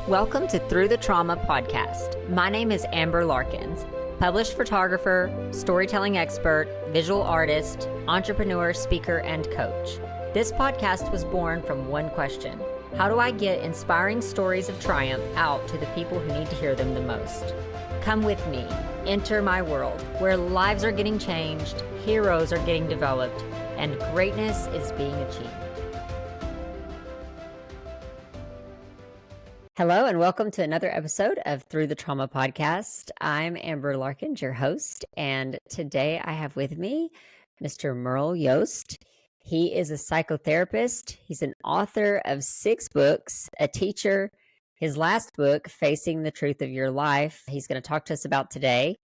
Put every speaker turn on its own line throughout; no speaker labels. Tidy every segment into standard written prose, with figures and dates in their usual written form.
Welcome to Through the Trauma podcast. My name is Amber Larkin, published photographer, storytelling expert, visual artist, entrepreneur, speaker, and coach. This podcast was born from one question: how do I get inspiring stories of triumph out to the people who need to hear them the most? Come with me, enter my world, where lives are getting changed, heroes are getting developed, and greatness is being achieved. Hello, and welcome to another episode of Through the Trauma podcast. I'm Amber Larkin, your host, and today I have with me Mr. Merle Yost. He is a psychotherapist. He's an author of 6 books, a teacher. His last book, Facing the Truth of Your Life, he's going to talk to us about today.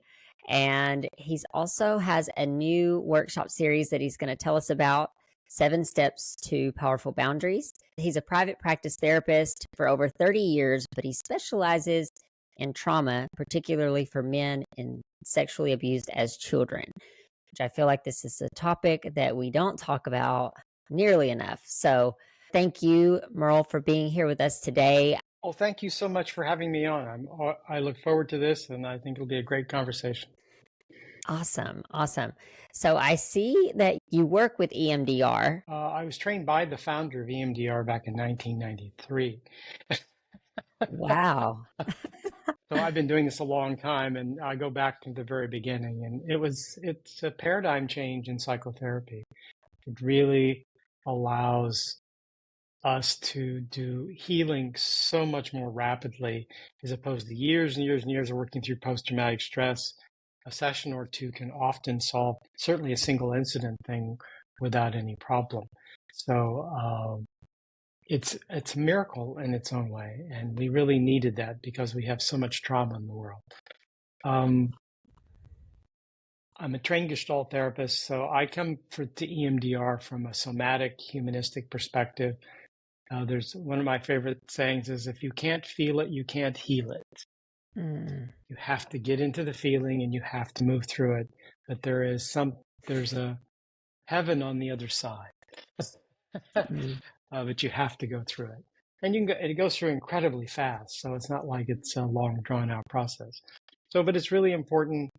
And he's also has a new workshop series that he's going to tell us about, 7 Steps to Powerful Boundaries. He's a private practice therapist for over 30 years, but he specializes in trauma, particularly for men and sexually abused as children, which I feel like this is a topic that we don't talk about nearly enough. So thank you, Merle, for being here with us today.
Well, thank you so much for having me on. I look forward to this, and I think it'll be a great conversation.
Awesome. So I see that you work with EMDR.
I was trained by the founder of EMDR back in 1993.
Wow.
So I've been doing this a long time, and I go back to the very beginning. And it's a paradigm change in psychotherapy. It really allows us to do healing so much more rapidly, as opposed to years and years and years of working through post-traumatic stress. A session or two can often solve certainly a single incident thing without any problem. So it's a miracle in its own way, and we really needed that because we have so much trauma in the world. I'm a trained Gestalt therapist, so I come to EMDR from a somatic, humanistic perspective. There's one of my favorite sayings is, if you can't feel it, you can't heal it. You have to get into the feeling and you have to move through it. But there's a heaven on the other side. But you have to go through it. And it goes through incredibly fast. So it's not like it's a long drawn out process. But it's really important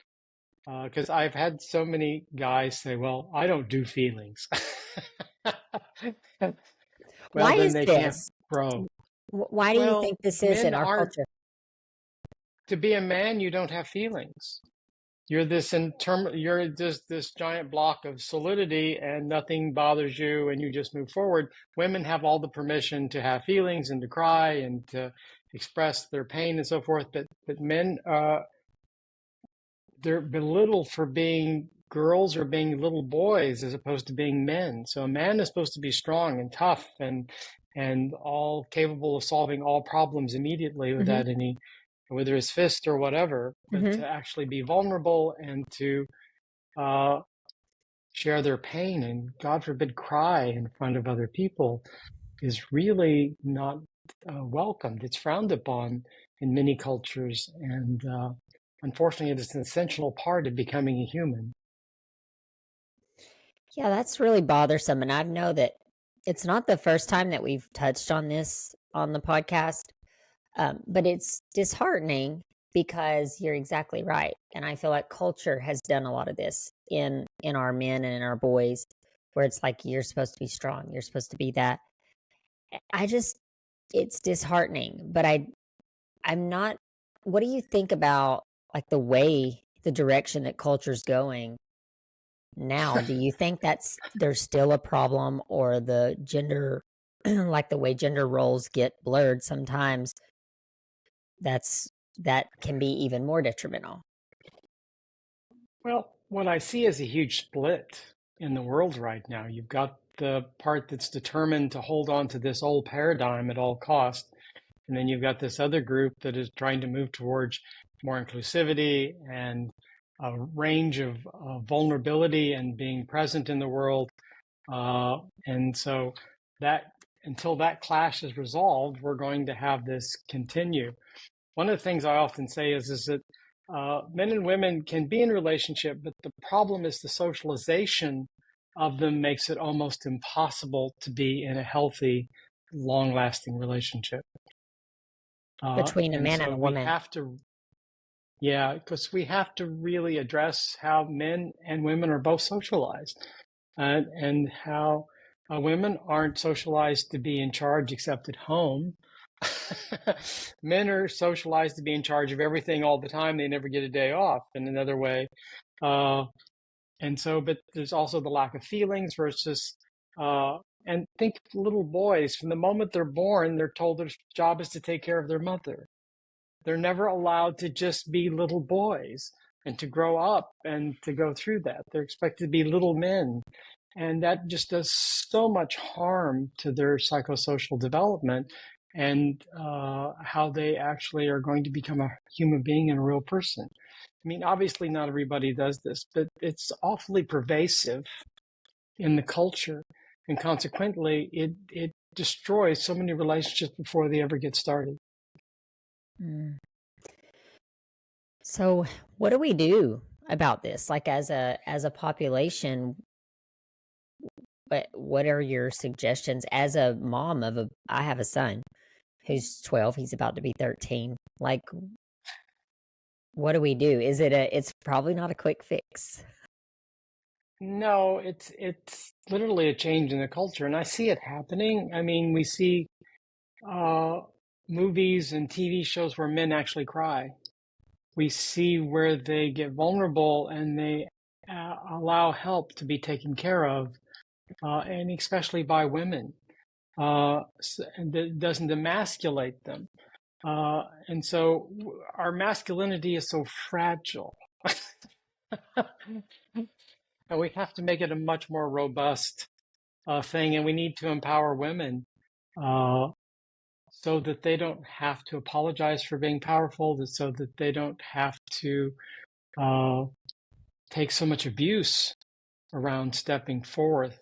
because I've had so many guys say, well, I don't do feelings.
Why is
they
this?
Can't grow.
Why do you think this is in our culture?
To be a man, you don't have feelings. You're you're just this giant block of solidity, and nothing bothers you, and you just move forward. Women have all the permission to have feelings and to cry and to express their pain and so forth. But men, they're belittled for being girls or being little boys as opposed to being men. So a man is supposed to be strong and tough and all capable of solving all problems immediately without any, whether it's fist or whatever, but to actually be vulnerable and to share their pain and, God forbid, cry in front of other people is really not welcomed. It's frowned upon in many cultures, and unfortunately, it is an essential part of becoming a human.
Yeah, that's really bothersome. And I know that it's not the first time that we've touched on this on the podcast, but it's disheartening because you're exactly right. And I feel like culture has done a lot of this in our men and in our boys, where it's like, you're supposed to be strong. You're supposed to be that. It's disheartening, but I'm not, what do you think about like the direction that culture's going now? Do you think there's still a problem, or the gender, like the way gender roles get blurred sometimes, that can be even more detrimental?
Well, what I see is a huge split in the world right now. You've got the part that's determined to hold on to this old paradigm at all costs. And then you've got this other group that is trying to move towards more inclusivity and a range of vulnerability and being present in the world. And so that until that clash is resolved, we're going to have this continue. One of the things I often say is that men and women can be in a relationship, but the problem is the socialization of them makes it almost impossible to be in a healthy, long-lasting relationship.
Between a
And
man and
so
a
we
woman.
have to, yeah, because we have to really address how men and women are both socialized, and how women aren't socialized to be in charge except at home. Men are socialized to be in charge of everything all the time. They never get a day off in another way. Uh, and so, but there's also the lack of feelings versus, and think little boys, from the moment they're born, they're told their job is to take care of their mother. They're never allowed to just be little boys and to grow up and to go through that. They're expected to be little men. And that just does so much harm to their psychosocial development and how they actually are going to become a human being and a real person. I mean, obviously, not everybody does this, but it's awfully pervasive in the culture. And consequently, it destroys so many relationships before they ever get started.
Mm. So, what do we do about this? Like as a population, what are your suggestions as a mom of a I have a son who's 12, he's about to be 13. Like what do we do? Is it a it's probably not a quick fix.
No, it's literally a change in the culture, and I see it happening. I mean, we see uh, movies and TV shows where men actually cry. We see where they get vulnerable and they allow help to be taken care of, and especially by women, and it doesn't emasculate them. And so our masculinity is so fragile. And we have to make it a much more robust thing, and we need to empower women uh, so that they don't have to apologize for being powerful, so that they don't have to uh, take so much abuse around stepping forward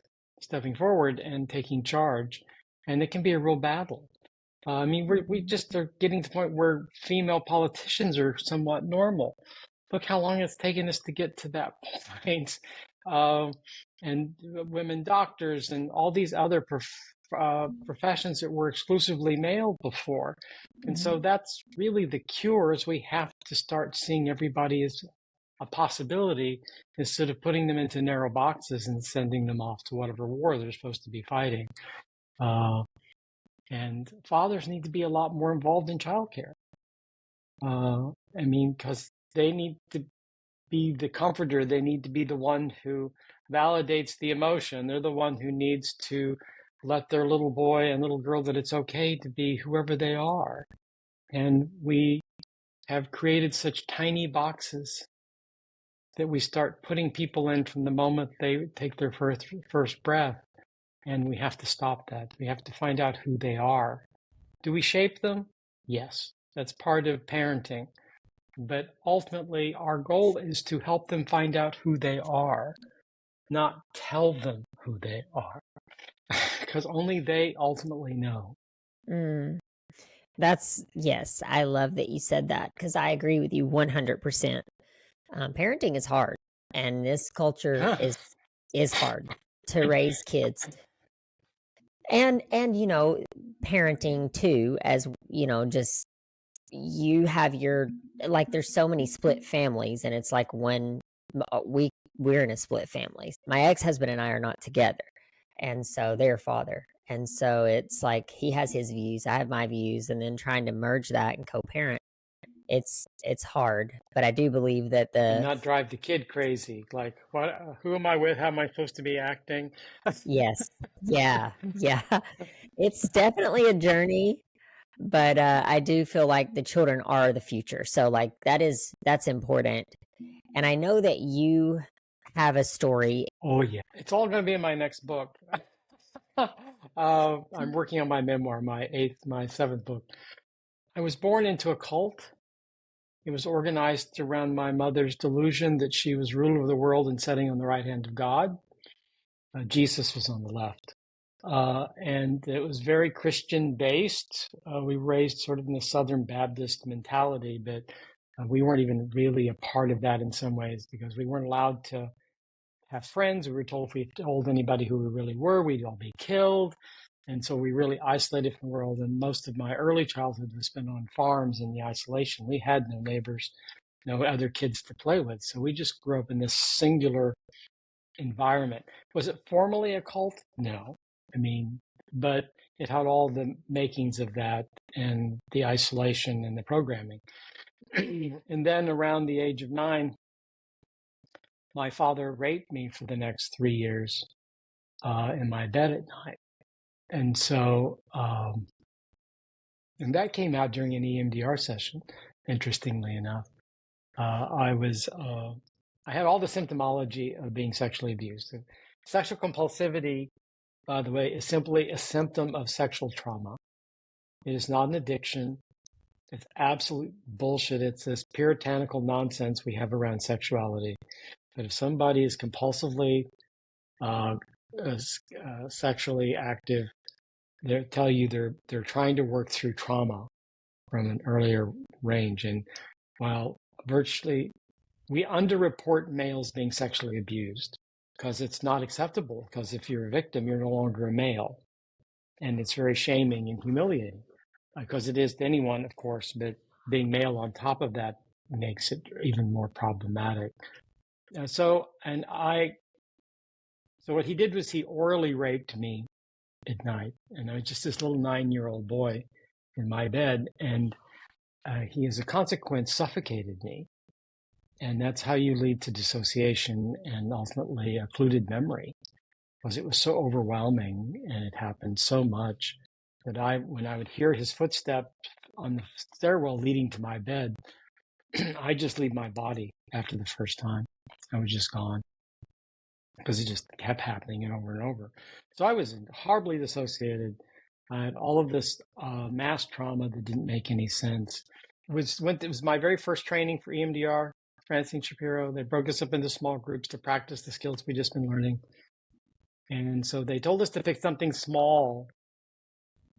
and taking charge. And it can be a real battle. I mean, we just are getting to the point where female politicians are somewhat normal. Look how long it's taken us to get to that point. Uh, and women doctors and all these other professions that were exclusively male before. And so
Mhm.
that's really the cure is we have to start seeing everybody as a possibility instead of putting them into narrow boxes and sending them off to whatever war they're supposed to be fighting. Uh, and fathers need to be a lot more involved in childcare. I mean, because they need to be the comforter. They need to be the one who validates the emotion. They're the one who needs to let their little boy and little girl that it's okay to be whoever they are. And we have created such tiny boxes that we start putting people in from the moment they take their first breath. And we have to stop that. We have to find out who they are. Do we shape them? Yes, that's part of parenting. But ultimately, our goal is to help them find out who they are, not tell them who they are, because only they ultimately know.
Mm. That's yes, I love that you said that because I agree with you 100%. Parenting is hard, and this culture is hard to raise kids. And parenting too, as just you have your like there's so many split families, and it's like when we're in a split family. My ex-husband and I are not together, and so they're father. And so it's like he has his views, I have my views, and then trying to merge that and co-parent, it's hard. But I do believe that
And not drive the kid crazy. Like, what? Who am I with? How am I supposed to be acting?
yes, yeah, yeah, it's definitely a journey. But I do feel like the children are the future, so like that's important. And I know that you have a story.
Oh yeah, it's all going to be in my next book. I'm working on my memoir, my seventh book. I was born into a cult. It was organized around my mother's delusion that she was ruler of the world and sitting on the right hand of God. Jesus was on the left. And it was very Christian based. We were raised sort of in the Southern Baptist mentality, but we weren't even really a part of that in some ways because we weren't allowed to have friends. We were told if we told anybody who we really were, we'd all be killed. And so we really isolated from the world. And most of my early childhood was spent on farms in the isolation. We had no neighbors, no other kids to play with. So we just grew up in this singular environment. Was it formally a cult? No. I mean, but it had all the makings of that and the isolation and the programming. And then around the age of 9, my father raped me for the next 3 years in my bed at night. And so, and that came out during an EMDR session, interestingly enough. I had all the symptomology of being sexually abused. Sexual compulsivity, by the way, is simply a symptom of sexual trauma. It is not an addiction. It's absolute bullshit. It's this puritanical nonsense we have around sexuality. But if somebody is compulsively sexually active, they tell you they're trying to work through trauma from an earlier range. And while virtually we underreport males being sexually abused because it's not acceptable, because if you're a victim, you're no longer a male. And it's very shaming and humiliating because it is to anyone, of course, but being male on top of that makes it even more problematic. So what he did was he orally raped me at night. And I was just this little 9-year-old boy in my bed. And he, as a consequence, suffocated me. And that's how you lead to dissociation and ultimately occluded memory, because it was so overwhelming and it happened so much that when I would hear his footsteps on the stairwell leading to my bed, I just leave my body after the first time. I was just gone because it just kept happening and over. So I was horribly dissociated. I had all of this mass trauma that didn't make any sense. It was my very first training for EMDR, Francine Shapiro. They broke us up into small groups to practice the skills we just been learning. And so they told us to pick something small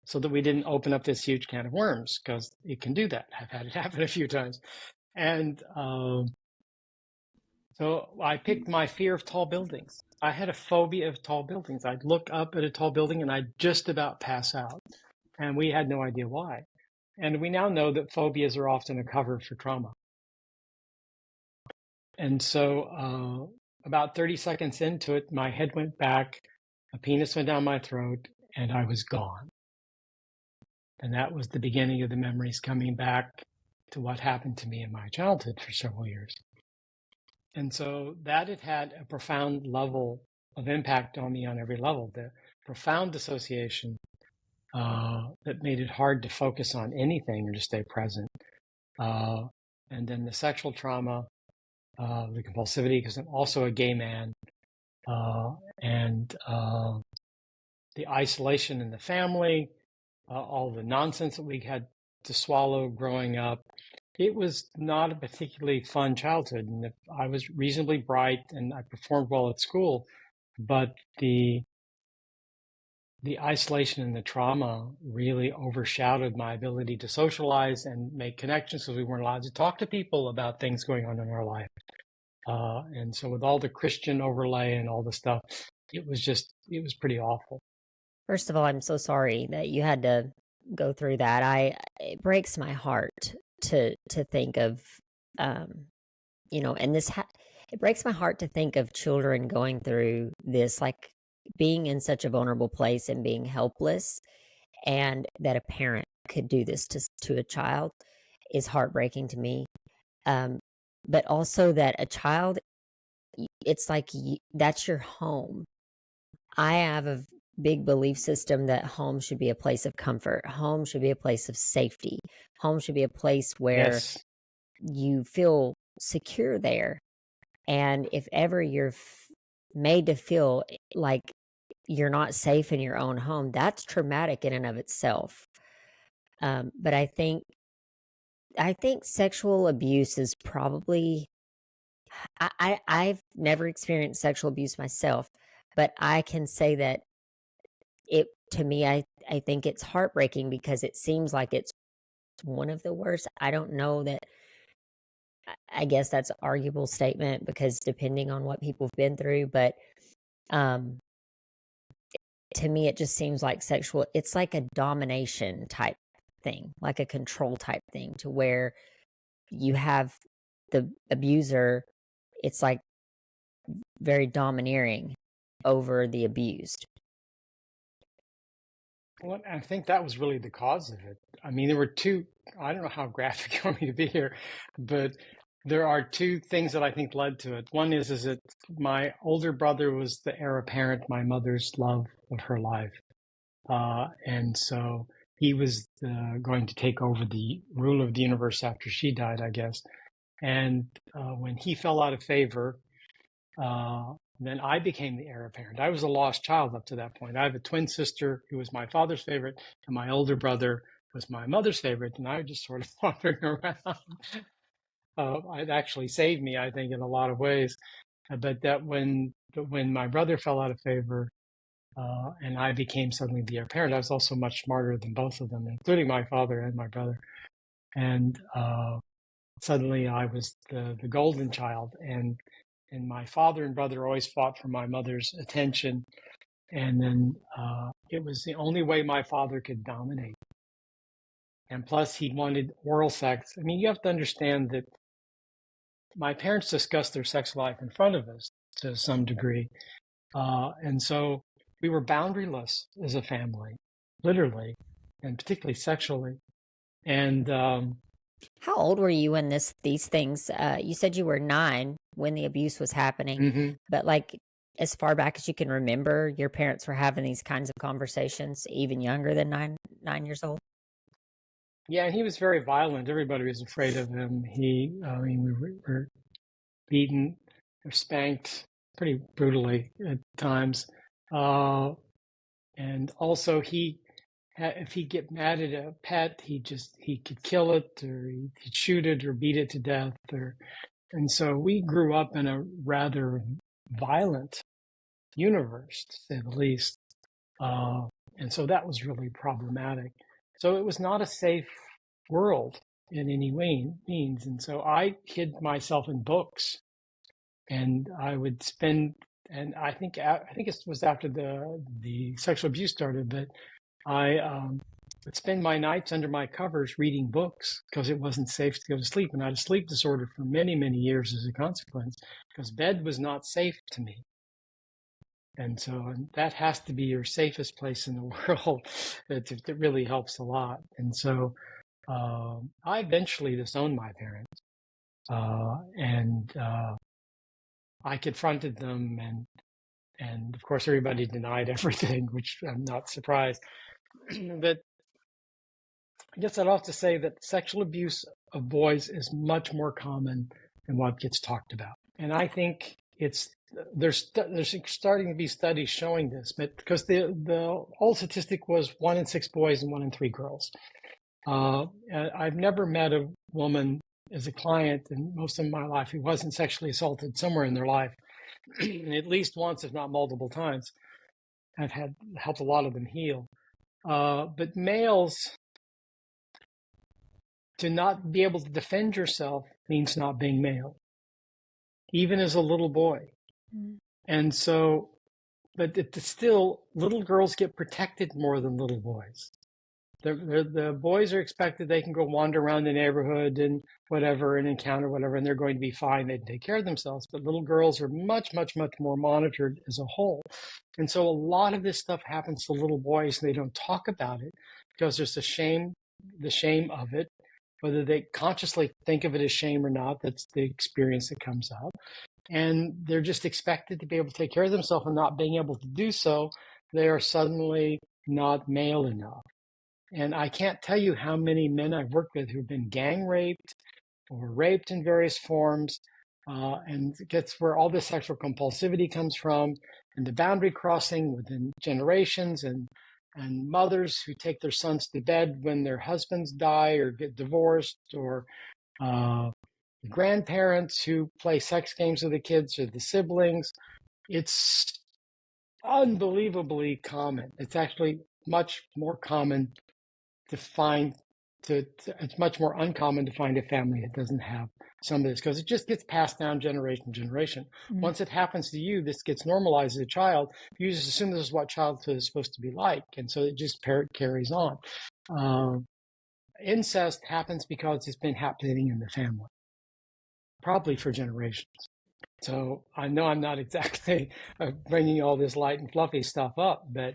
so that we didn't open up this huge can of worms, because it can do that. I've had it happen a few times. And so I picked my fear of tall buildings. I had a phobia of tall buildings. I'd look up at a tall building and I'd just about pass out. And we had no idea why. And we now know that phobias are often a cover for trauma. And so about 30 seconds into it, my head went back, a penis went down my throat, and I was gone. And that was the beginning of the memories coming back to what happened to me in my childhood for several years. And so that had a profound level of impact on me on every level. The profound dissociation that made it hard to focus on anything or to stay present. And then the sexual trauma, the compulsivity, because I'm also a gay man, and the isolation in the family, all the nonsense that we had to swallow growing up. It was not a particularly fun childhood. And I was reasonably bright and I performed well at school, but the isolation and the trauma really overshadowed my ability to socialize and make connections, because we weren't allowed to talk to people about things going on in our life. And so with all the Christian overlay and all the stuff, it was pretty awful.
First of all, I'm so sorry that you had to go through that. It breaks my heart to think of, and it breaks my heart to think of children going through this, like being in such a vulnerable place and being helpless, and that a parent could do this to a child is heartbreaking to me. But also that a child, it's like that's your home. I have a big belief system that home should be a place of comfort. Home should be a place of safety. Home should be a place where
Yes.
you feel secure there. And if ever you're made to feel like you're not safe in your own home, that's traumatic in and of itself. But I think sexual abuse is probably, I've never experienced sexual abuse myself, but I can say that to me, I think it's heartbreaking because it seems like it's one of the worst. I don't know that, I guess that's an arguable statement because depending on what people have been through, but to to me, it just seems like it's like a domination type thing, like a control type thing, to where you have the abuser, it's like very domineering over the abused.
Well, I think that was really the cause of it. I mean, there were two, I don't know how graphic you want me to be here, but there are two things that I think led to it. One is that my older brother was the heir apparent, my mother's love of her life. And so he was going to take over the rule of the universe after she died, I guess. And when he fell out of favor, then I became the heir apparent. I was a lost child up to that point. I have a twin sister who was my father's favorite, and my older brother was my mother's favorite, and I was just sort of wandering around. It actually saved me, I think, in a lot of ways. But when my brother fell out of favor, and I became suddenly the heir apparent, I was also much smarter than both of them, including my father and my brother. And suddenly I was the golden child, and my father and brother always fought for my mother's attention, and then it was the only way my father could dominate. And plus, he wanted oral sex. I mean, you have to understand that my parents discussed their sex life in front of us to some degree, and so we were boundaryless as a family, literally, and particularly sexually. And
How old were you when these things? You said you were 9 when the abuse was happening,
mm-hmm.
but like as far back as you can remember, your parents were having these kinds of conversations, even younger than 9 years old.
Yeah, and he was very violent. Everybody was afraid of him. I mean, we were beaten or spanked pretty brutally at times. And also, if he get mad at a pet, he could kill it, or he'd shoot it, or beat it to death. And so we grew up in a rather violent universe, to say the least. And so that was really problematic. So it was not a safe world in any means. And so I hid myself in books, and I would spend, and I think it was after the sexual abuse started, but I would spend my nights under my covers reading books because it wasn't safe to go to sleep. And I had a sleep disorder for many, many years as a consequence, because bed was not safe to me. And so that has to be your safest place in the world. It really helps a lot. And so I eventually disowned my parents, and I confronted them, and of course everybody denied everything, which I'm not surprised. But I guess I'd have to say that sexual abuse of boys is much more common than what gets talked about. And I think there's starting to be studies showing this, but because the old statistic was 1 in 6 boys and 1 in 3 girls. I've never met a woman as a client in most of my life who wasn't sexually assaulted somewhere in their life, at least once, if not multiple times. I've helped a lot of them heal. But males, to not be able to defend yourself means not being male, even as a little boy. Mm. And so, but it's still, little girls get protected more than little boys. The boys are expected they can go wander around the neighborhood and whatever and encounter whatever, and they're going to be fine. They take care of themselves. But little girls are much, much, much more monitored as a whole. And so a lot of this stuff happens to little boys, and they don't talk about it because there's the shame of it. Whether they consciously think of it as shame or not, that's the experience that comes up. And they're just expected to be able to take care of themselves, and not being able to do so, they are suddenly not male enough. And I can't tell you how many men I've worked with who've been gang raped or raped in various forms. And it gets where all this sexual compulsivity comes from, and the boundary crossing within generations, and mothers who take their sons to bed when their husbands die or get divorced, or grandparents who play sex games with the kids or the siblings. It's unbelievably common. It's actually much more common to find it's much more uncommon to find a family that doesn't have some of this, because it just gets passed down generation to generation. Once it happens to you, this gets normalized as a child. You just assume this is what childhood is supposed to be like, and so it just carries on. Incest happens because it's been happening in the family, probably for generations. So I know I'm not exactly bringing all this light and fluffy stuff up, but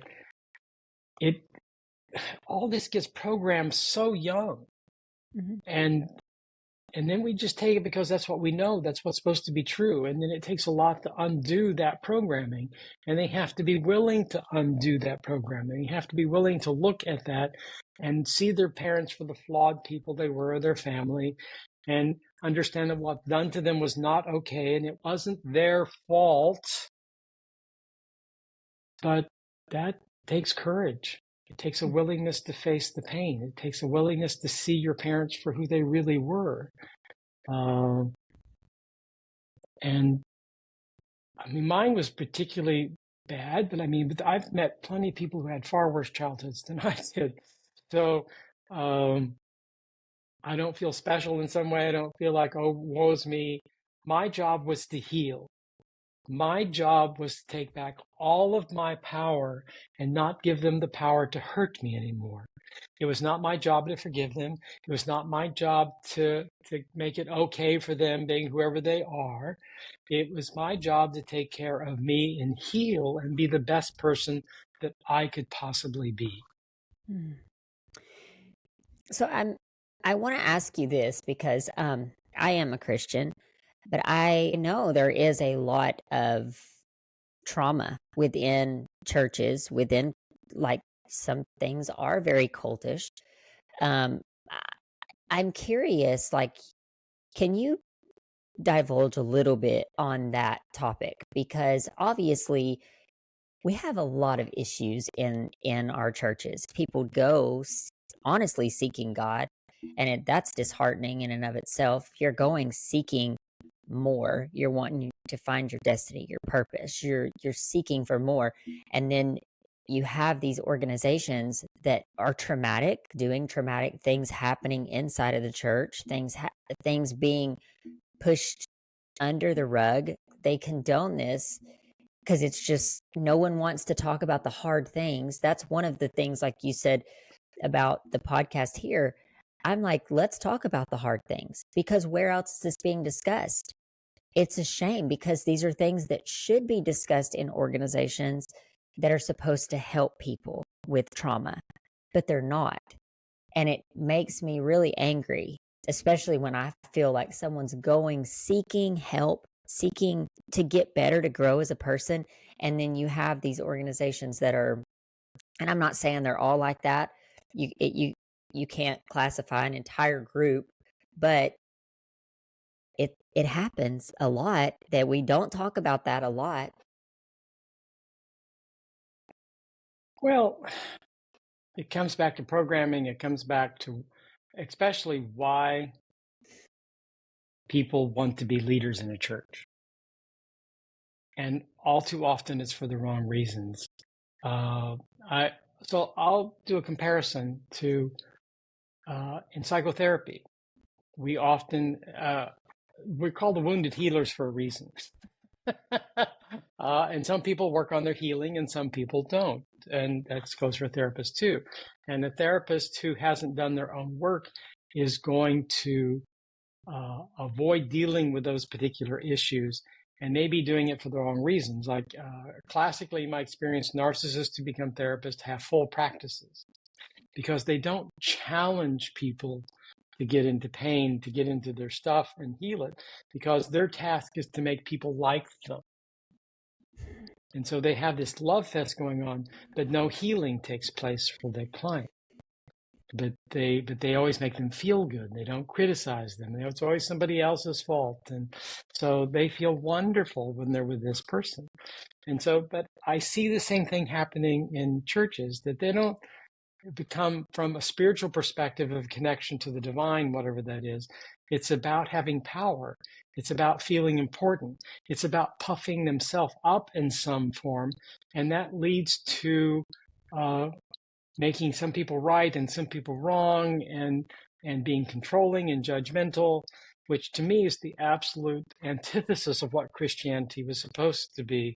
all this gets programmed so young, and then we just take it because that's what we know, that's what's supposed to be true, and then it takes a lot to undo that programming, and they have to be willing to undo that programming. You have to be willing to look at that and see their parents for the flawed people they were, or their family, and understand that what done to them was not okay, and it wasn't their fault. But that takes courage. It takes a willingness to face the pain. It takes a willingness to see your parents for who they really were. And I mean, mine was particularly bad, but I've met plenty of people who had far worse childhoods than I did. So I don't feel special in some way. I don't feel like, oh, woe's me. My job was to heal. My job was to take back all of my power and not give them the power to hurt me anymore. It was not my job to forgive them. It was not my job to make it okay for them being whoever they are. It was my job to take care of me and heal and be the best person that I could possibly be.
So I want to ask you this because I am a Christian, but I know there is a lot of trauma within churches, within, like, some things are very cultish. I'm curious, like, can you divulge a little bit on that topic? Because obviously we have a lot of issues in our churches. People go honestly seeking God, and that's disheartening in and of itself. You're going seeking more. You're wanting to find your destiny, your purpose. You're seeking for more, and then you have these organizations that are traumatic, doing traumatic things, happening inside of the church, things being pushed under the rug. They condone this because it's just, no one wants to talk about the hard things. That's one of the things, like you said about the podcast here. I'm like, let's talk about the hard things, because where else is this being discussed? It's a shame, because these are things that should be discussed in organizations that are supposed to help people with trauma, but they're not. And it makes me really angry, especially when I feel like someone's going seeking help, seeking to get better, to grow as a person. And then you have these organizations that are, and I'm not saying they're all like that. You can't classify an entire group, but it happens a lot that we don't talk about that a lot.
Well, it comes back to programming. It comes back to especially why people want to be leaders in a church. And all too often it's for the wrong reasons. So I'll do a comparison to in psychotherapy. We often, we're called the wounded healers for a reason. And some people work on their healing and some people don't. And that goes for a therapist too. And a therapist who hasn't done their own work is going to avoid dealing with those particular issues, and maybe doing it for the wrong reasons. Like classically, in my experience, narcissists who become therapists have full practices because they don't challenge people to get into pain, to get into their stuff and heal it, because their task is to make people like them. And so they have this love fest going on, but no healing takes place for their client. But they always make them feel good. They don't criticize them. It's always somebody else's fault. And so they feel wonderful when they're with this person. And so, but I see the same thing happening in churches, that they don't become, from a spiritual perspective of connection to the divine, whatever that is. It's about having power. It's about feeling important. It's about puffing themselves up in some form. And that leads to making some people right and some people wrong, and being controlling and judgmental, which to me is the absolute antithesis of what Christianity was supposed to be.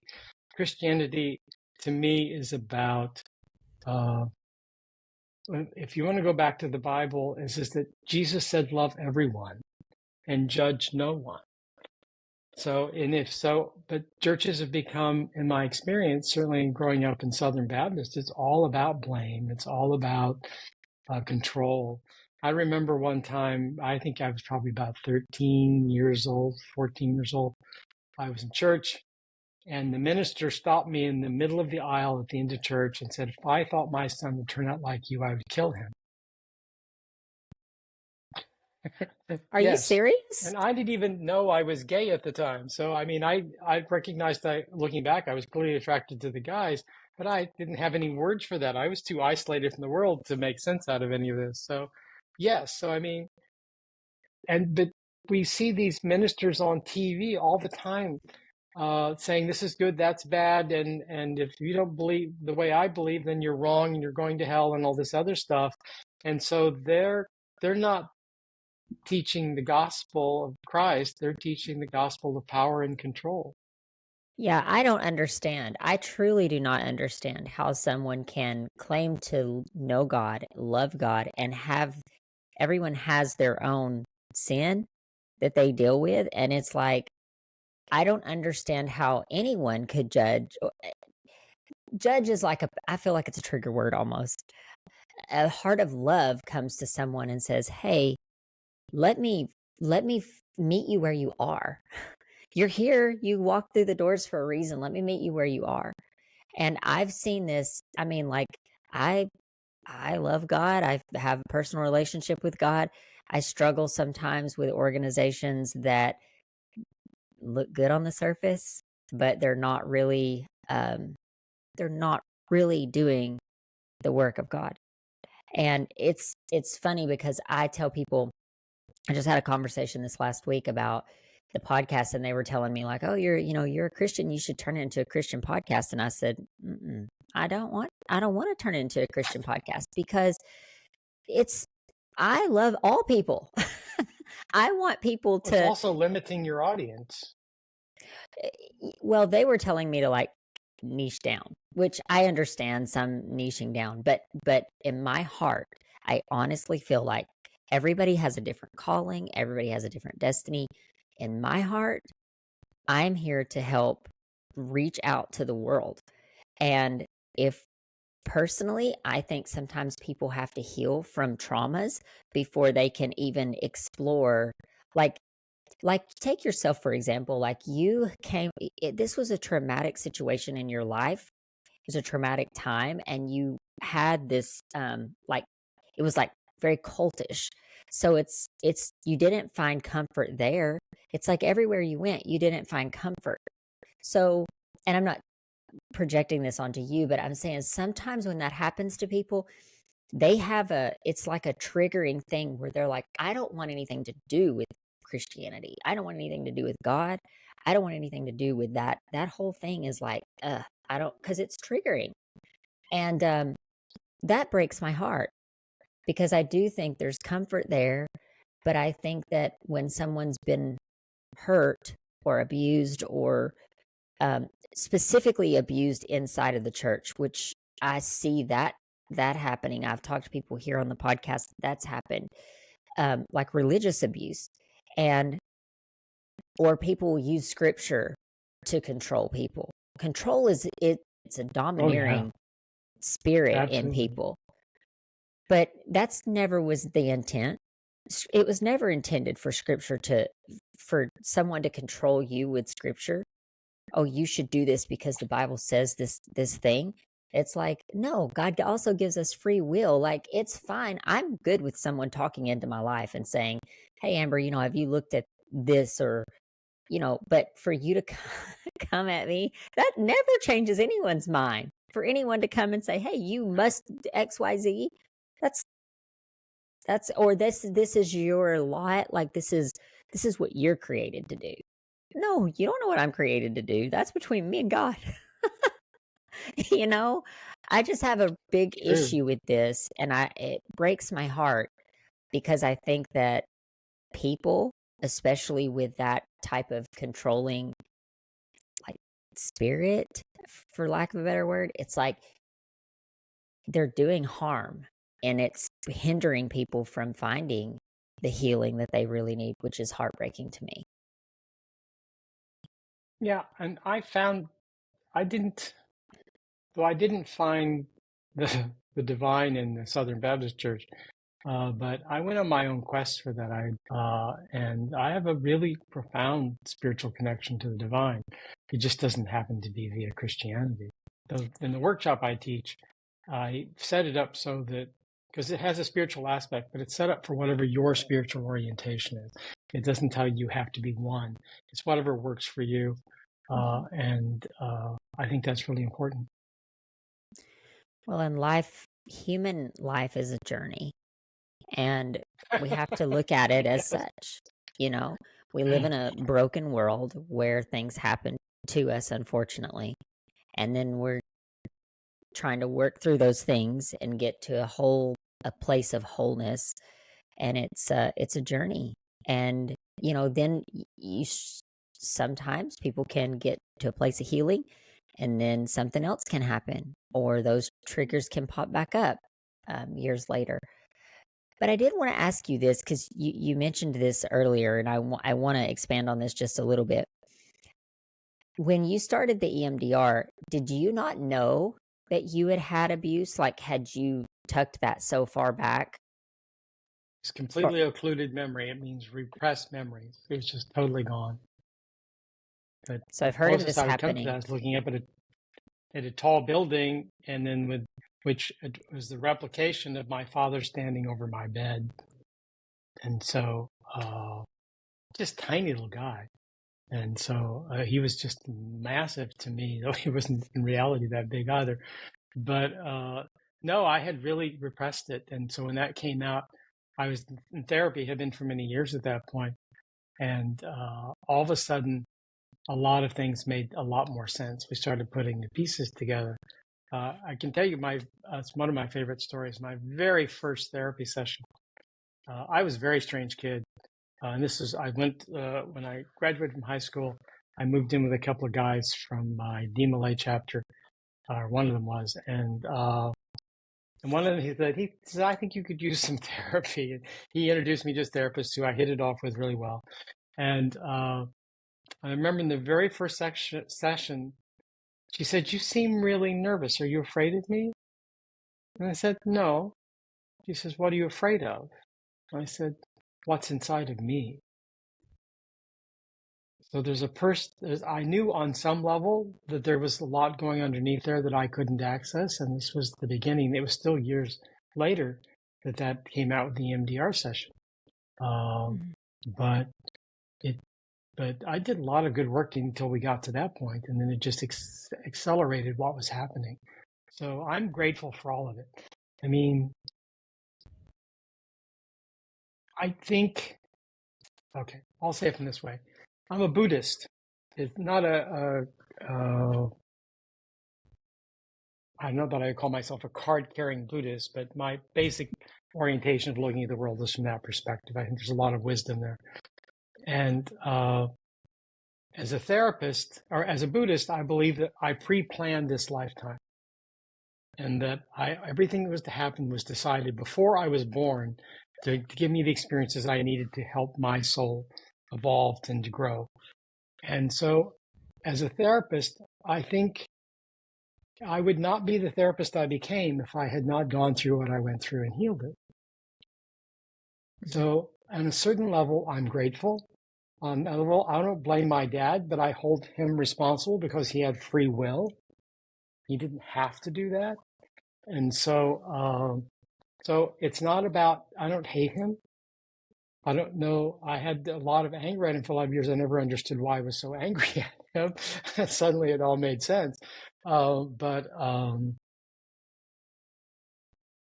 Christianity to me is about, uh, if you want to go back to the Bible, is that Jesus said, love everyone and judge no one. So, and if so, but churches have become, in my experience, certainly growing up in Southern Baptist, it's all about blame. It's all about control. I remember one time, I think I was probably about 13 years old, 14 years old. I was in church, and the minister stopped me in the middle of the aisle at the end of church and said, if I thought my son would turn out like you, I would kill him.
Are you
Yes.
serious?
And I didn't even know I was gay at the time. So, I mean, I recognized that looking back, I was clearly attracted to the guys, but I didn't have any words for that. I was too isolated from the world to make sense out of any of this. So, yes. So, I mean, but we see these ministers on TV all the time saying this is good, that's bad, and if you don't believe the way I believe, then you're wrong and you're going to hell and all this other stuff. And so they're not teaching the gospel of Christ, they're teaching the gospel of power and control.
Yeah, I don't understand. I truly do not understand how someone can claim to know God, love God, and have everyone has their own sin that they deal with. And it's like, I don't understand how anyone could judge. Judge is like I feel like it's a trigger word almost. A heart of love comes to someone and says, "Hey, let me meet you where you are. You're here. You walked through the doors for a reason. Let me meet you where you are." And I've seen this. I mean, like I I love God. I have a personal relationship with God. I struggle sometimes with organizations that look good on the surface, but they're not really doing the work of God. And it's funny because I tell people, I just had a conversation this last week about the podcast, and they were telling me like, "Oh, you're a Christian. You should turn it into a Christian podcast." And I said, I don't want to turn it into a Christian podcast because it's I love all people. I want people
It's
to.
also limiting your audience.
Well, they were telling me to like niche down, which I understand some niching down, but in my heart, I honestly feel like everybody has a different calling, everybody has a different destiny. In my heart, I'm here to help reach out to the world. And if personally, I think sometimes people have to heal from traumas before they can even explore like take yourself for example, like this was a traumatic situation in your life. It was a traumatic time and you had this like it was like very cultish. So it's you didn't find comfort there. It's like everywhere you went, you didn't find comfort. So, and I'm not projecting this onto you, but I'm saying sometimes when that happens to people, it's like a triggering thing where they're like, I don't want anything to do with Christianity. I don't want anything to do with God. I don't want anything to do with that. That whole thing is like, I don't, because it's triggering. And that breaks my heart because I do think there's comfort there. But I think that when someone's been hurt or abused or specifically abused inside of the church, which I see that happening. I've talked to people here on the podcast that's happened, like religious abuse, and or people use scripture to control people. Control it's a
Oh yeah,
domineering spirit in
absolutely.
people, but that's never was the intent. It was never intended for scripture for someone to control you with scripture. Oh, you should do this because the Bible says this thing. It's like, no, God also gives us free will. Like, it's fine. I'm good with someone talking into my life and saying, "Hey, Amber, have you looked at this?" Or, but for you to come at me, that never changes anyone's mind. For anyone to come and say, "Hey, you must XYZ," that's or this is your lot. Like, this is what you're created to do. No, you don't know what I'm created to do. That's between me and God. you know I just have a big
True.
issue with this, and it breaks my heart because I think that people, especially with that type of controlling like spirit, for lack of a better word, it's like they're doing harm and it's hindering people from finding the healing that they really need, which is heartbreaking to me.
Yeah, and I found I didn't though I didn't find the divine in the Southern Baptist Church, but I went on my own quest for that. And I have a really profound spiritual connection to the divine. It just doesn't happen to be via Christianity. In the workshop I teach, I set it up so that because it has a spiritual aspect, but it's set up for whatever your spiritual orientation is. It doesn't tell you you have to be one. It's whatever works for you. And I think that's really important.
Well, in life, human life is a journey, and we have to look at it as
Yes.
such. You know, we live in a broken world where things happen to us, unfortunately, and then we're trying to work through those things and get to a place of wholeness. And it's a journey. And then sometimes people can get to a place of healing, and then something else can happen, or those triggers can pop back up years later. But I did want to ask you this because you mentioned this earlier, and I want to expand on this just a little bit. When you started the EMDR, did you not know that you had abuse? Like, had you tucked that so far back?
It's completely occluded memory. It means repressed memories. It was just totally gone. But
So
the
I've heard of
closest
this
I would come to
happening.
that is looking up at a tall building, and then which it was the replication of my father standing over my bed. And so, just tiny little guy. And so he was just massive to me, though he wasn't in reality that big either. But no, I had really repressed it. And so when that came out, I was in therapy, had been for many years at that point. And all of a sudden, a lot of things made a lot more sense. We started putting the pieces together. I can tell you it's one of my favorite stories. My very first therapy session. I was a very strange kid. And I went, when I graduated from high school, I moved in with a couple of guys from my DMLA chapter, or one of them was. And one of them, he said, I think you could use some therapy. And he introduced me to his therapist who I hit it off with really well. And I remember in the very first session, she said, you seem really nervous. Are you afraid of me? And I said, no. She says, what are you afraid of? And I said, what's inside of me? So I knew on some level that there was a lot going underneath there that I couldn't access. And this was the beginning. It was still years later that came out with the EMDR session. Um, but it, but I did a lot of good work until we got to that point, and then it just accelerated what was happening. So I'm grateful for all of it. I mean, I think, okay, I'll say it in this way. I'm a Buddhist. It's not I don't know that I call myself a card-carrying Buddhist, but my basic orientation of looking at the world is from that perspective. I think there's a lot of wisdom there. And as a therapist, or as a Buddhist, I believe that I pre-planned this lifetime, and that everything that was to happen was decided before I was born to give me the experiences I needed to help my soul evolve and to grow. And so, as a therapist, I think I would not be the therapist I became if I had not gone through what I went through and healed it. So, on a certain level, I'm grateful. On another level, I don't blame my dad, but I hold him responsible because he had free will. He didn't have to do that. And so it's not about, I don't hate him. I don't know. I had a lot of anger at him for 5 years. I never understood why I was so angry at him. Suddenly it all made sense. But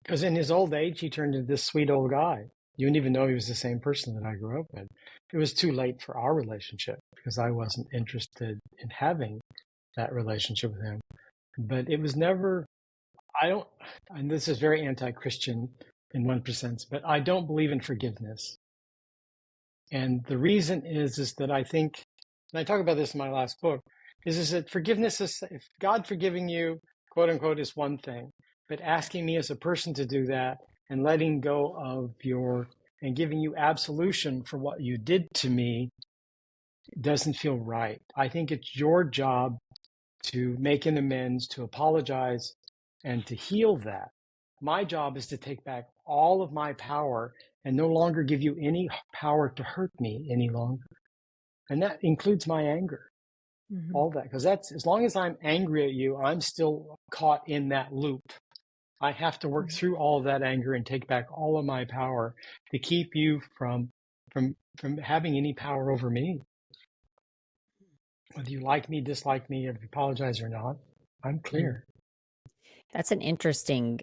because in his old age, he turned into this sweet old guy. You didn't even know he was the same person that I grew up with. It was too late for our relationship because I wasn't interested in having that relationship with him. But it was never, I don't, and this is very anti-Christian in one sense, but I don't believe in forgiveness. And the reason is that I think, and I talk about this in my last book, is that forgiveness is, if God forgiving you, quote unquote, is one thing, but asking me as a person to do that and letting go of and giving you absolution for what you did to me doesn't feel right. I think it's your job to make an amends, to apologize, and to heal that. My job is to take back all of my power and no longer give you any power to hurt me any longer. And that includes my anger, all that, because that's, as long as I'm angry at you, I'm still caught in that loop. I have to work through all of that anger and take back all of my power to keep you from having any power over me. Whether you like me, dislike me, if you apologize or not, I'm clear.
That's an interesting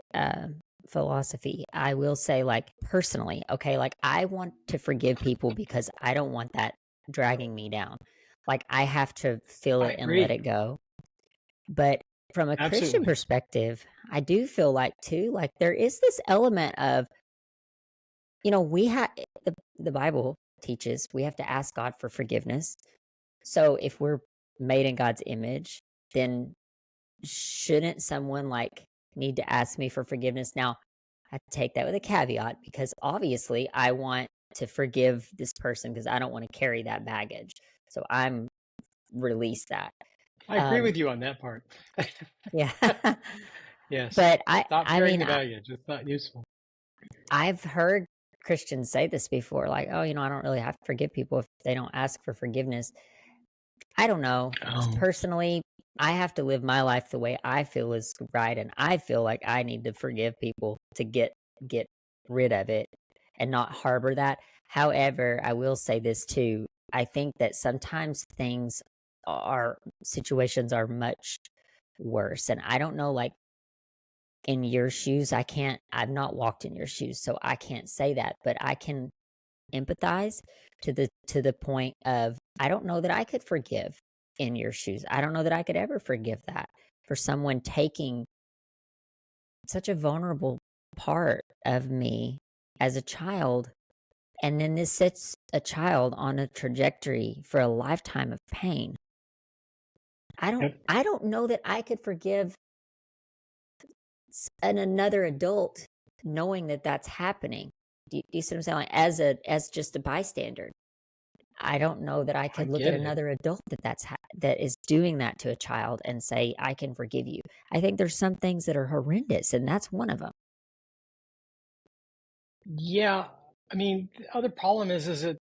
philosophy. I will say, like, personally, okay, like, I want to forgive people because I don't want that dragging me down. Like, I have to feel
I
it and let
agree.
it go. But from a Christian
Absolutely.
perspective, I do feel like, too, like, there is this element of, we have the Bible teaches we have to ask God for forgiveness. So if we're made in God's image, then shouldn't someone like need to ask me for forgiveness? Now, I take that with a caveat because obviously I want to forgive this person because I don't want to carry that baggage. So I'm release that.
I agree with you on that part.
Yeah.
Yes.
But
Stop
I
carrying
mean,
the baggage. It's not useful.
I've heard Christians say this before, like, oh, I don't really have to forgive people if they don't ask for forgiveness. I don't know.
Oh,
Personally, I have to live my life the way I feel is right, and I feel like I need to forgive people to get rid of it and not harbor that. However, I will say this too. I think that sometimes situations are much worse. And I don't know, like, in your shoes, I've not walked in your shoes, so I can't say that, but I can empathize to the point of I don't know that I could forgive in your shoes. I don't know that I could ever forgive that for someone taking such a vulnerable part of me as a child, and then this sets a child on a trajectory for a lifetime of pain.
yep.
I don't know that I could forgive another adult knowing that that's happening. Do you see what I'm saying? Like, as just a bystander, I don't know that I
I
could look at
get it.
another adult that is doing that to a child and say, "I can forgive you." I think there's some things that are horrendous, and that's one of them.
Yeah. I mean, the other problem is that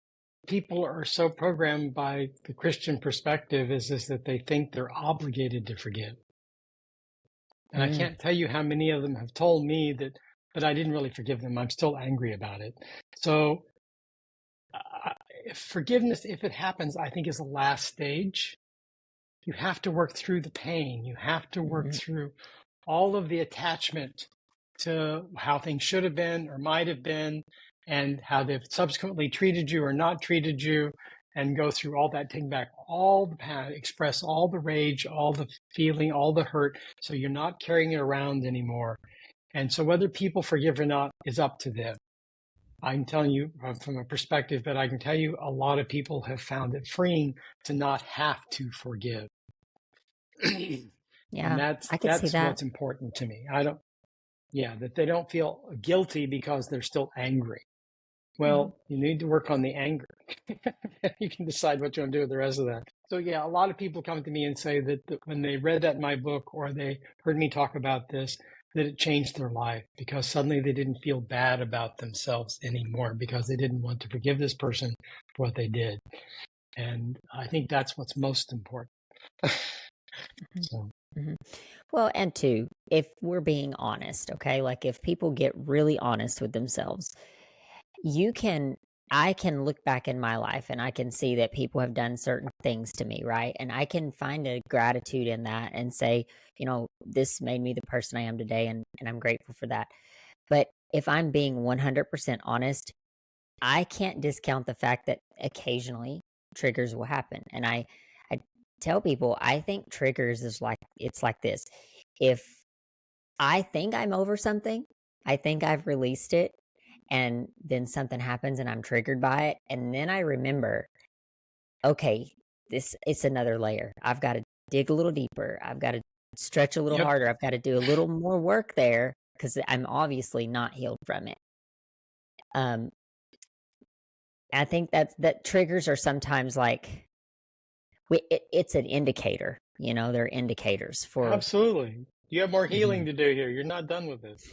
people are so programmed by the Christian perspective is that they think they're obligated to forgive. And I
Mm,
can't tell you how many of them have told me that I didn't really forgive them. I'm still angry about it. So uh, forgiveness, if it happens, I think is the last stage. You have to work through the pain. You have to work
mhm,
through all of the attachment to how things should have been or might have been, and how they've subsequently treated you or not treated you, and go through all that, take back all the pain, express all the rage, all the feeling, all the hurt, so you're not carrying it around anymore. And so whether people forgive or not is up to them. I'm telling you from a perspective that I can tell you a lot of people have found it freeing to not have to forgive. And
yeah, I could see
that's
that.
what's important to me. I don't, yeah, that they don't feel guilty because they're still angry.
Mhm.
Well, you need to work on the anger. You can decide what you want to do with the rest of that. So yeah, a lot of people come to me and say that when they read that in my book or they heard me talk about this, that it changed their life because suddenly they didn't feel bad about themselves anymore because they didn't want to forgive this person for what they did. And I think that's what's most important.
Mhm,
So
mhm. Well, and two, if we're being honest, okay, like if people get really honest with themselves, you can I can look back in my life and I can see that people have done certain things to me, right? And I can find a gratitude in that and say, this made me the person I am today, and I'm grateful for that. But if I'm being 100% honest, I can't discount the fact that occasionally triggers will happen. And I tell people I think triggers is like it's like this. If I think I'm over something. I think I've released it, and then something happens and I'm triggered by it, and then I remember, okay, this it's another layer. I've got to dig a little deeper. I've got to stretch a little
Yep,
harder. I've got to do a little more work there because I'm obviously not healed from it. Um, I think that triggers are sometimes like it's an indicator. They're indicators for
absolutely. You have more healing
Mhm.
to do here. You're not done with this.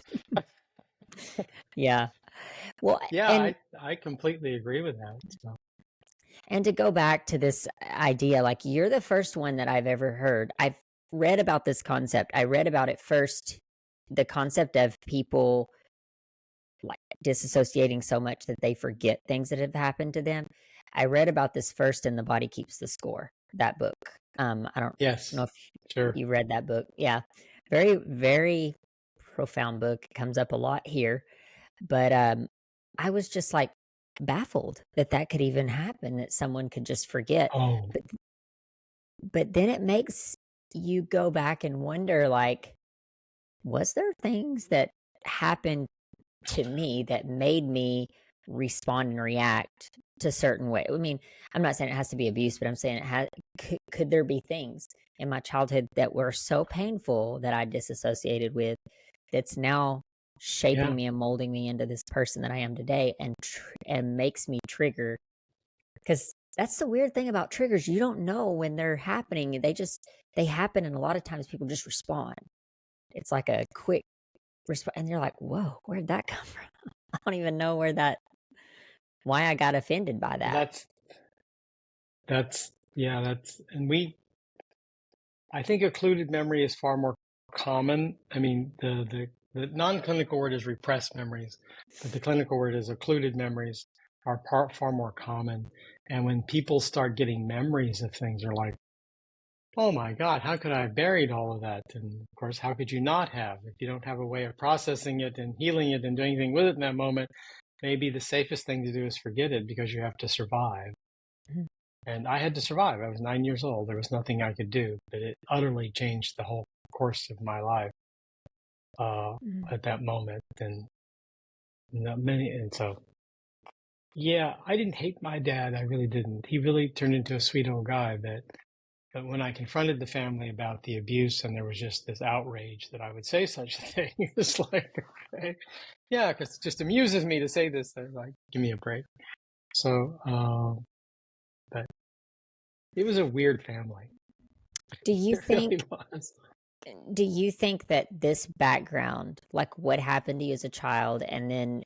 Yeah. Well,
Yeah,
and
I completely agree with that. So,
And to go back to this idea, like you're the first one that I've ever heard. I've read about this concept. I read about it first, the concept of people like disassociating so much that they forget things that have happened to them. I read about this first in The Body Keeps the Score, that book. I don't know
yes,
if
sure.
you read that book. Yeah. Very, very profound book. It comes up a lot here. But I was just like baffled that that could even happen, that someone could just forget.
Oh,
But then it makes you go back and wonder, like, was there things that happened to me that made me respond and react to certain way? I mean, I'm not saying it has to be abuse, but I'm saying it has. Could there be things in my childhood that were so painful that I disassociated with, that's now shaping
yeah.
me and molding me into this person that I am today, and and makes me trigger? Because that's the weird thing about triggers. You don't know when they're happening. They happen, and a lot of times people just respond. It's like a quick response, and you're like, "Whoa, where'd that come from?" I don't even know why I got offended by
Well,
that.
yeah, and I think occluded memory is far more common. I mean, the non-clinical word is repressed memories, but the clinical word is occluded memories are far more common. And when people start getting memories of things, they're like, oh my God, how could I have buried all of that? And of course, how could you not have? If you don't have a way of processing it and healing it and doing anything with it in that moment, maybe the safest thing to do is forget it because you have to survive.
Mhm.
And I had to survive. I was 9 years old. There was nothing I could do, but it utterly changed the whole course of my life uh,
Mhm.
at that moment. And so, yeah, I didn't hate my dad. I really didn't. He really turned into a sweet old guy. But when I confronted the family about the abuse, and there was just this outrage that I would say such a thing, it's like, okay, yeah, because it just amuses me to say this. They're like, give me a break. So, but it was a weird family.
Do you
It really
think
was.
do you think that this background, like what happened to you as a child and then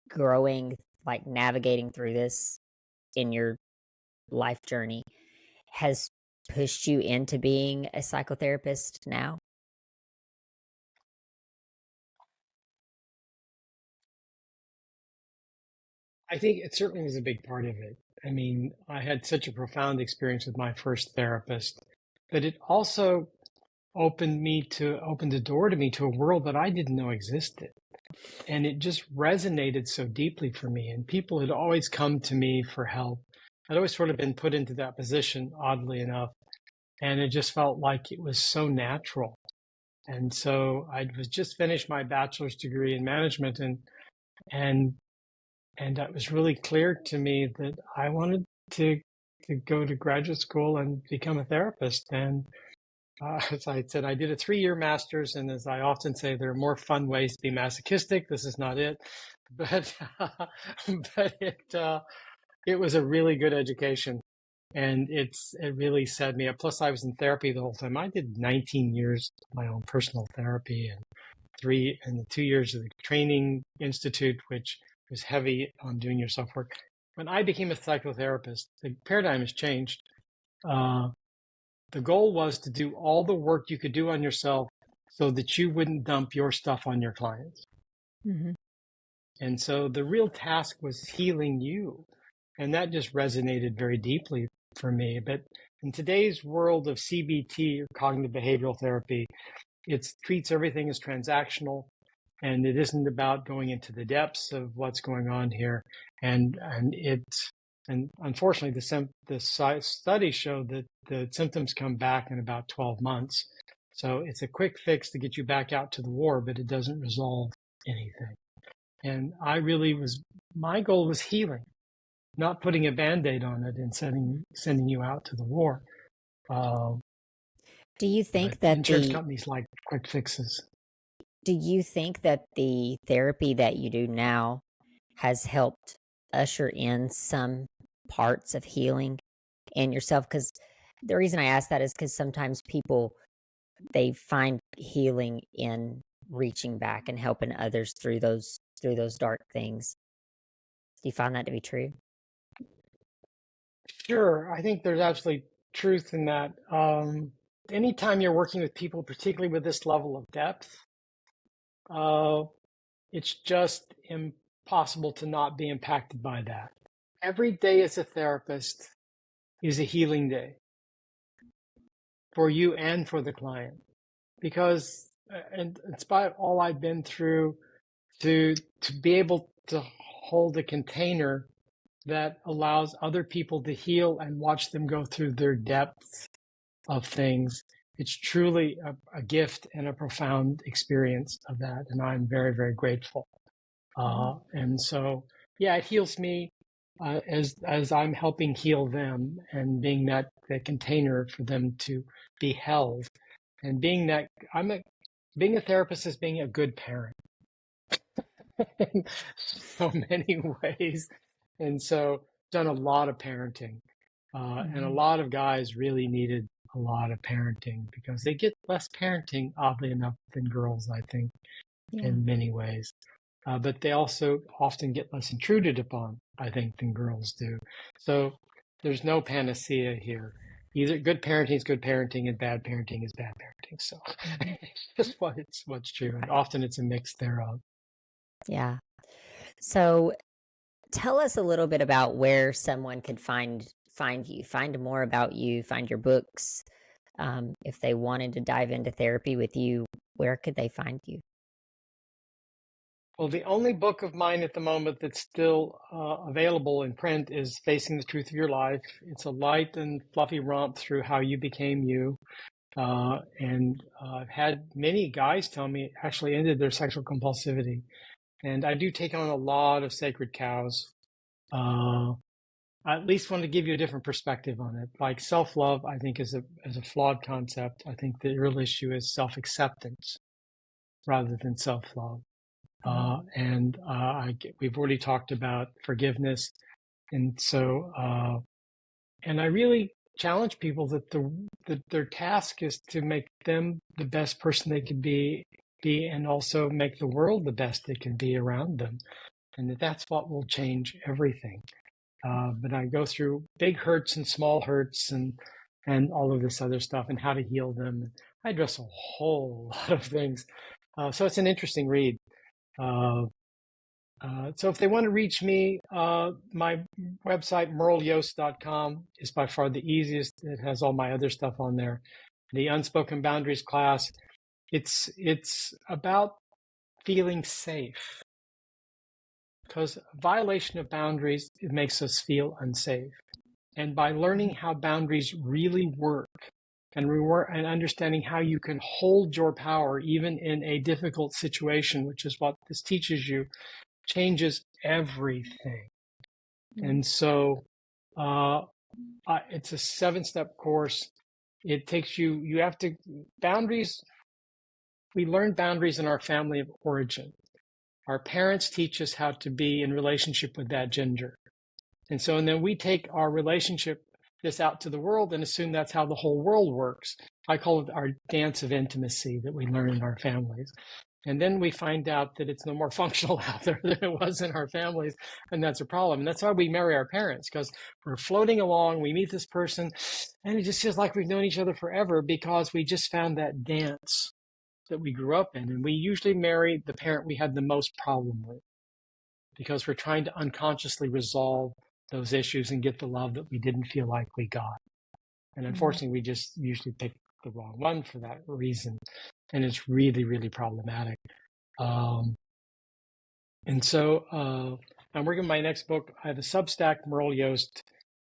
growing, like navigating through this in your life journey, has pushed you into being a psychotherapist now?
I think it certainly was a big part of it. I mean, I had such a profound experience with my first therapist, but it also opened the door to me to a world that I didn't know existed. And it just resonated so deeply for me. And people had always come to me for help. I'd always sort of been put into that position, oddly enough. And it just felt like it was so natural. And so I was just finished my bachelor's degree in management, and it was really clear to me that I wanted to go to graduate school and become a therapist. And as I said, I did a 3-year master's, and as I often say, there are more fun ways to be masochistic. This is not it, but it was a really good education, and it really set me up. Plus, I was in therapy the whole time. I did 19 years of my own personal therapy, and the 2 years of the training institute, which was heavy on doing your self work. When I became a psychotherapist, the paradigm has changed. Uh, the goal was to do all the work you could do on yourself so that you wouldn't dump your stuff on your clients.
Mhm.
And so the real task was healing you. And that just resonated very deeply for me. But in today's world of CBT, or cognitive behavioral therapy, it treats everything as transactional, and it isn't about going into the depths of what's going on here. And unfortunately, the studies show that the symptoms come back in about 12 months. So it's a quick fix to get you back out to the war, but it doesn't resolve anything. And my goal was healing, not putting a Band-Aid on it and sending you out to the war.
Do you
But
think that
insurance companies like quick fixes.
do you think that the therapy that you do now has helped usher in some parts of healing in yourself? Because the reason I ask that is because sometimes people, they find healing in reaching back and helping others through those dark things. Do you find that to be true?
Sure, I think there's absolutely truth in that. Anytime you're working with people, particularly with this level of depth, uh, it's just impossible to not be impacted by that. Every day as a therapist is a healing day for you and for the client, because, and in spite of all I've been through, to be able to hold a container that allows other people to heal and watch them go through their depths of things. It's truly a gift and a profound experience of that. And I'm very, very grateful. And so, yeah, it heals me as I'm helping heal them and being that container for them to be held. And being a therapist is being a good parent in so many ways. And so done a lot of parenting. And a lot of guys really needed a lot of parenting because they get less parenting, oddly enough, than girls, I think, in many ways. But they also often get less intruded upon, I think, than girls do. So there's no panacea here. Either good parenting is good parenting and bad parenting is bad parenting. So it's just what's true. And often it's a mix thereof.
Yeah. So tell us a little bit about where someone could find you, find more about you, find your books. If they wanted to dive into therapy with you, where could they find you?
Well, the only book of mine at the moment that's still available in print is Facing the Truth of Your Life. It's a light and fluffy romp through how you became you. And I've had many guys tell me it actually ended their sexual compulsivity. And I do take on a lot of sacred cows. I at least want to give you a different perspective on it. Like self-love, I think is a flawed concept. I think the real issue is self-acceptance rather than self-love. We've already talked about forgiveness. And so, and I really challenge people that their task is to make them the best person they can be and also make the world the best it can be around them. And that's what will change everything. But I go through big hurts and small hurts and all of this other stuff and how to heal them. I address a whole lot of things. So it's an interesting read. So if they want to reach me, my website, merleyost.com, is by far the easiest. It has all my other stuff on there. The Unspoken Boundaries class, it's about feeling safe, because violation of boundaries, it makes us feel unsafe. And by learning how boundaries really work and understanding how you can hold your power even in a difficult situation, which is what this teaches you, changes everything. And so it's a 7-step course. It takes you have to, boundaries, we learn boundaries in our family of origin. Our parents teach us how to be in relationship with that gender. And then we take our relationship this out to the world and assume that's how the whole world works. I call it our dance of intimacy that we learn in our families. And then we find out that it's no more functional out there than it was in our families. And that's a problem. And that's why we marry our parents, because we're floating along. We meet this person and it just feels like we've known each other forever because we just found that dance that we grew up in. And we usually marry the parent we had the most problem with because we're trying to unconsciously resolve those issues and get the love that we didn't feel like we got. And unfortunately, we just usually pick the wrong one for that reason. And it's really, really problematic. And so I'm working on my next book. I have a Substack, Merle Yost,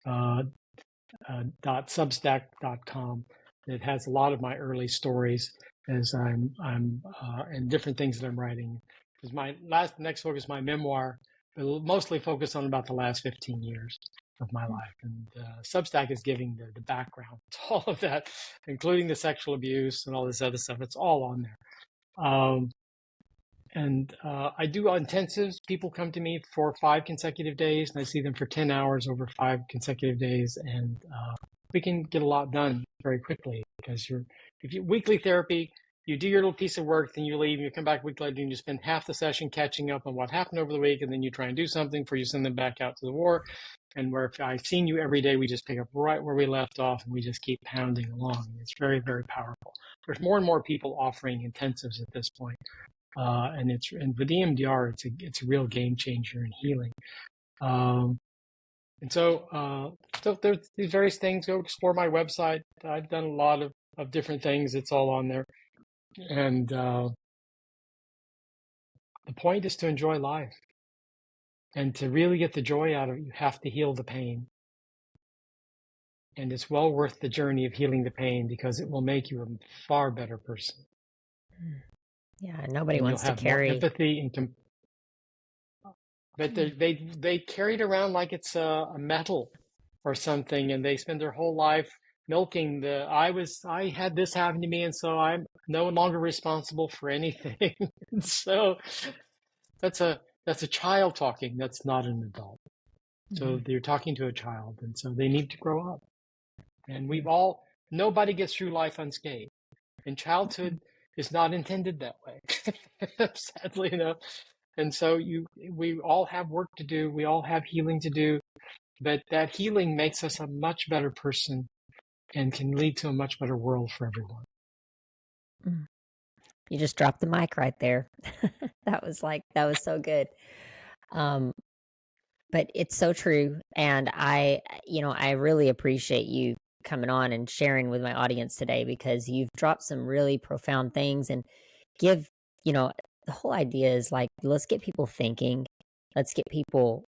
.substack.com. It has a lot of my early stories as I'm and different things that I'm writing. Because my next book is my memoir. It'll mostly focus on about the last 15 years of my life. And Substack is giving the background to all of that, including the sexual abuse and all this other stuff. It's all on there. I do intensives. People come to me for 5 consecutive days, and I see them for 10 hours over 5 consecutive days. And we can get a lot done very quickly because if you weekly therapy, you do your little piece of work, then you leave, and you come back a week later, and you spend half the session catching up on what happened over the week, and then you try and do something before you send them back out to the war. And where if I've seen you every day, we just pick up right where we left off, and we just keep pounding along. It's very, very powerful. There's more and more people offering intensives at this point. And with EMDR, it's a real game changer in healing. So there's these various things. Go explore my website. I've done a lot of different things. It's all on there. And the point is to enjoy life. And to really get the joy out of it, you have to heal the pain. And it's well worth the journey of healing the pain because it will make you a far better person.
Yeah, nobody
and
wants to carry
more empathy and but they carry it around like it's a metal or something, and they spend their whole life milking I had this happen to me, and so I'm no longer responsible for anything. So that's a child talking. That's not an adult. So you're talking to a child, and so they need to grow up. And nobody gets through life unscathed. And childhood is not intended that way, sadly enough. And so we all have work to do. We all have healing to do. But that healing makes us a much better person and can lead to a much better world for everyone.
You just dropped the mic right there. That was so good. But it's so true. And I really appreciate you coming on and sharing with my audience today, because you've dropped some really profound things and the whole idea is like, let's get people thinking. Let's get people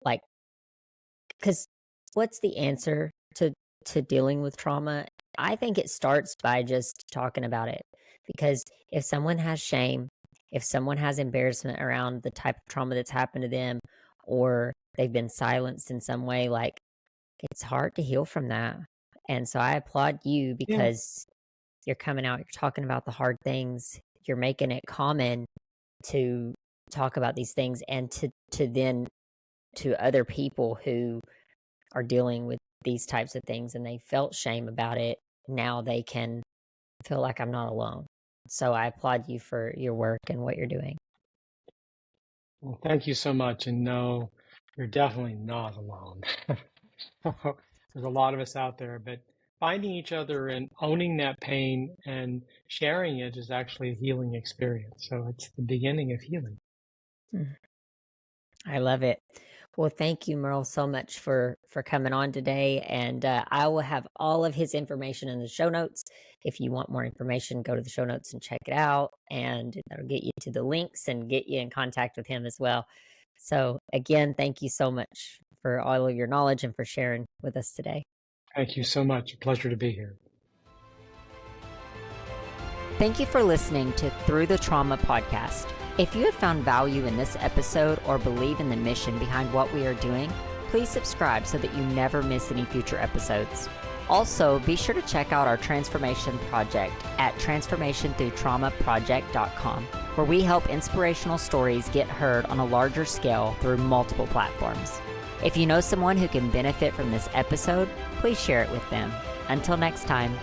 because what's the answer to dealing with trauma? I think it starts by just talking about it, because if someone has shame, if someone has embarrassment around the type of trauma that's happened to them, or they've been silenced in some way, it's hard to heal from that. And so I applaud you because you're coming out, you're talking about the hard things, you're making it common to talk about these things, and to other people who are dealing with these types of things and they felt shame about it. Now they can feel like I'm not alone. So I applaud you for your work and what you're doing.
Well, thank you so much. And no, you're definitely not alone. There's a lot of us out there, but finding each other and owning that pain and sharing it is actually a healing experience. So it's the beginning of healing.
I love it. Well, thank you, Merle, so much for coming on today. And I will have all of his information in the show notes. If you want more information, go to the show notes and check it out. And that'll get you to the links and get you in contact with him as well. So again, thank you so much for all of your knowledge and for sharing with us today.
Thank you so much. A pleasure to be here.
Thank you for listening to Through the Trauma podcast. If you have found value in this episode or believe in the mission behind what we are doing, please subscribe so that you never miss any future episodes. Also, be sure to check out our transformation project at transformationthroughtraumaproject.com, where we help inspirational stories get heard on a larger scale through multiple platforms. If you know someone who can benefit from this episode, please share it with them. Until next time.